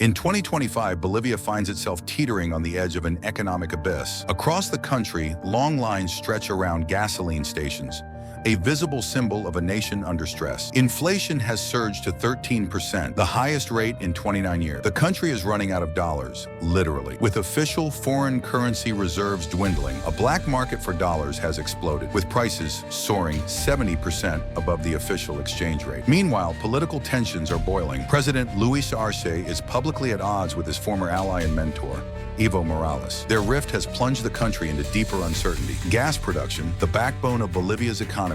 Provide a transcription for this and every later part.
In 2025, Bolivia finds itself teetering on the edge of an economic abyss. Across the country, long lines stretch around gasoline stations, a visible symbol of a nation under stress. Inflation has surged to 13%, the highest rate in 29 years. The country is running out of dollars, literally. With official foreign currency reserves dwindling, a black market for dollars has exploded, with prices soaring 70% above the official exchange rate. Meanwhile, political tensions are boiling. President Luis Arce is publicly at odds with his former ally and mentor, Evo Morales. Their rift has plunged the country into deeper uncertainty. Gas production, the backbone of Bolivia's economy,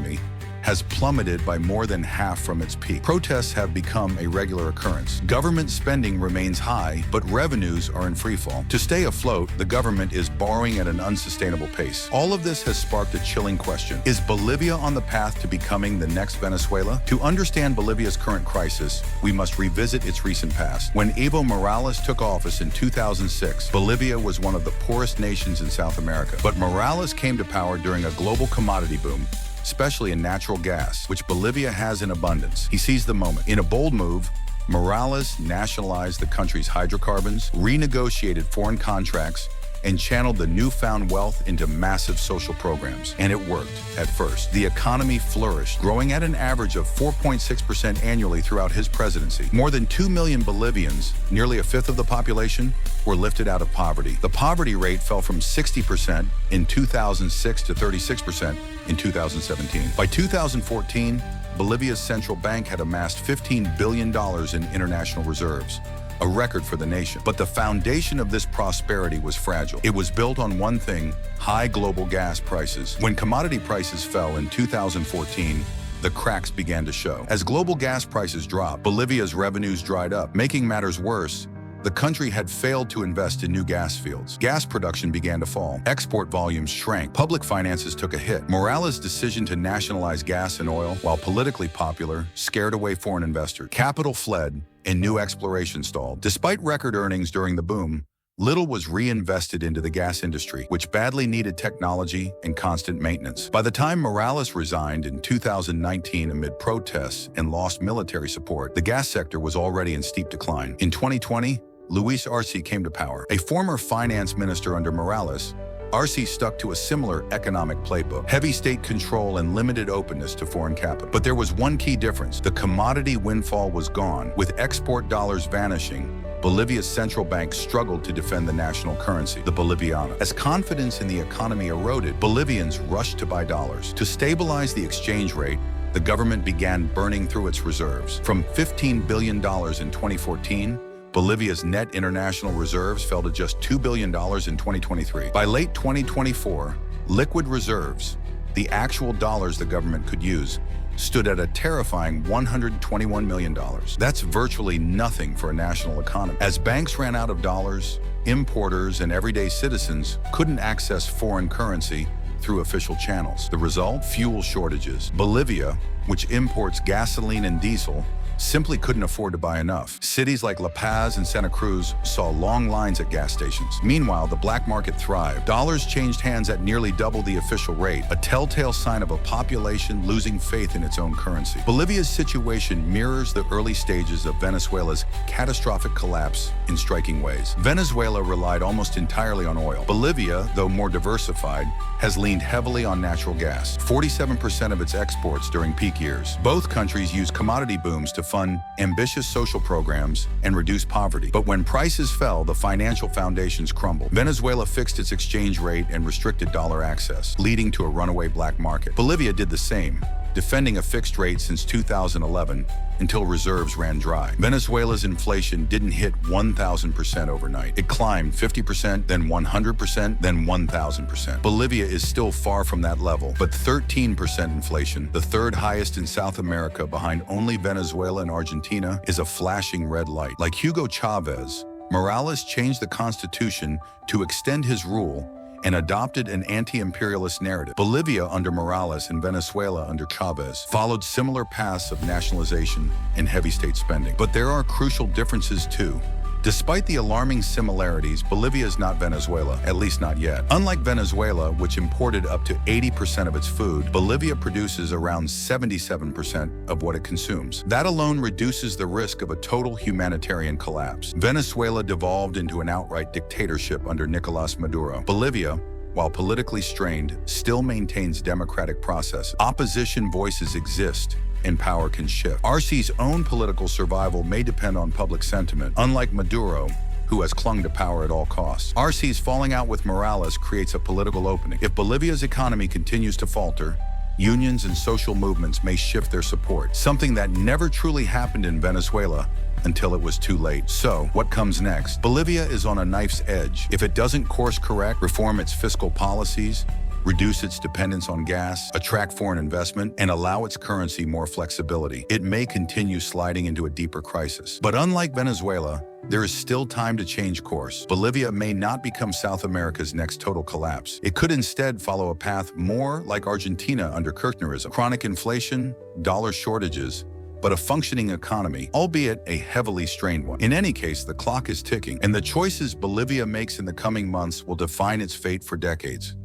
has plummeted by more than half from its peak. Protests have become a regular occurrence. Government spending remains high, but revenues are in freefall. To stay afloat, the government is borrowing at an unsustainable pace. All of this has sparked a chilling question. Is Bolivia on the path to becoming the next Venezuela? To understand Bolivia's current crisis, we must revisit its recent past. When Evo Morales took office in 2006, Bolivia was one of the poorest nations in South America. But Morales came to power during a global commodity boom, especially in natural gas, which Bolivia has in abundance. He seized the moment. In a bold move, Morales nationalized the country's hydrocarbons, renegotiated foreign contracts, and channeled the newfound wealth into massive social programs. And it worked at first. The economy flourished, growing at an average of 4.6% annually throughout his presidency. More than 2 million Bolivians, nearly a fifth of the population, were lifted out of poverty. The poverty rate fell from 60% in 2006 to 36% in 2017. By 2014, Bolivia's central bank had amassed $15 billion in international reserves, a record for the nation. But the foundation of this prosperity was fragile. It was built on one thing: high global gas prices. When commodity prices fell in 2014, the cracks began to show. As global gas prices dropped, Bolivia's revenues dried up. Making matters worse, the country had failed to invest in new gas fields. Gas production began to fall. Export volumes shrank. Public finances took a hit. Morales' decision to nationalize gas and oil, while politically popular, scared away foreign investors. Capital fled, and new exploration stalled. Despite record earnings during the boom, little was reinvested into the gas industry, which badly needed technology and constant maintenance. By the time Morales resigned in 2019 amid protests and lost military support, the gas sector was already in steep decline. In 2020, Luis Arce came to power. A former finance minister under Morales, Arce stuck to a similar economic playbook: heavy state control and limited openness to foreign capital. But there was one key difference: the commodity windfall was gone. With export dollars vanishing, Bolivia's central bank struggled to defend the national currency, the Boliviano. As confidence in the economy eroded, Bolivians rushed to buy dollars. To stabilize the exchange rate, the government began burning through its reserves. From $15 billion in 2014, Bolivia's net international reserves fell to just $2 billion in 2023. By late 2024, liquid reserves, the actual dollars the government could use, stood at a terrifying $121 million. That's virtually nothing for a national economy. As banks ran out of dollars, importers and everyday citizens couldn't access foreign currency through official channels. The result? Fuel shortages. Bolivia, which imports gasoline and diesel, simply couldn't afford to buy enough. Cities like La Paz and Santa Cruz saw long lines at gas stations. Meanwhile, the black market thrived. Dollars changed hands at nearly double the official rate, a telltale sign of a population losing faith in its own currency. Bolivia's situation mirrors the early stages of Venezuela's catastrophic collapse in striking ways. Venezuela relied almost entirely on oil. Bolivia, though more diversified, has leaned heavily on natural gas, 47% of its exports during peak years. Both countries use commodity booms to fund ambitious social programs and reduce poverty. But when prices fell, the financial foundations crumbled. Venezuela fixed its exchange rate and restricted dollar access, leading to a runaway black market. Bolivia did the same, defending a fixed rate since 2011 until reserves ran dry. Venezuela's inflation didn't hit 1,000% overnight. It climbed 50%, then 100%, then 1,000%. Bolivia is still far from that level, but 13% inflation, the third highest in South America behind only Venezuela and Argentina, is a flashing red light. Like Hugo Chavez, Morales changed the constitution to extend his rule and adopted an anti-imperialist narrative. Bolivia under Morales and Venezuela under Chavez followed similar paths of nationalization and heavy state spending. But there are crucial differences too. Despite the alarming similarities, Bolivia is not Venezuela, at least not yet. Unlike Venezuela, which imported up to 80% of its food, Bolivia produces around 77% of what it consumes. That alone reduces the risk of a total humanitarian collapse. Venezuela devolved into an outright dictatorship under Nicolás Maduro. Bolivia, while politically strained, still maintains democratic processes. Opposition voices exist, and power can shift. Arce's own political survival may depend on public sentiment, unlike Maduro, who has clung to power at all costs. Arce's falling out with Morales creates a political opening. If Bolivia's economy continues to falter, unions and social movements may shift their support, something that never truly happened in Venezuela until it was too late. So, what comes next? Bolivia is on a knife's edge. If it doesn't course correct, reform its fiscal policies, reduce its dependence on gas, attract foreign investment, and allow its currency more flexibility, it may continue sliding into a deeper crisis. But unlike Venezuela, there is still time to change course. Bolivia may not become South America's next total collapse. It could instead follow a path more like Argentina under Kirchnerism: chronic inflation, dollar shortages, but a functioning economy, albeit a heavily strained one. In any case, the clock is ticking, and the choices Bolivia makes in the coming months will define its fate for decades.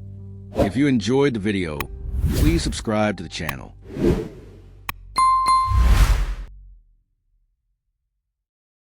If you enjoyed the video, please subscribe to the channel.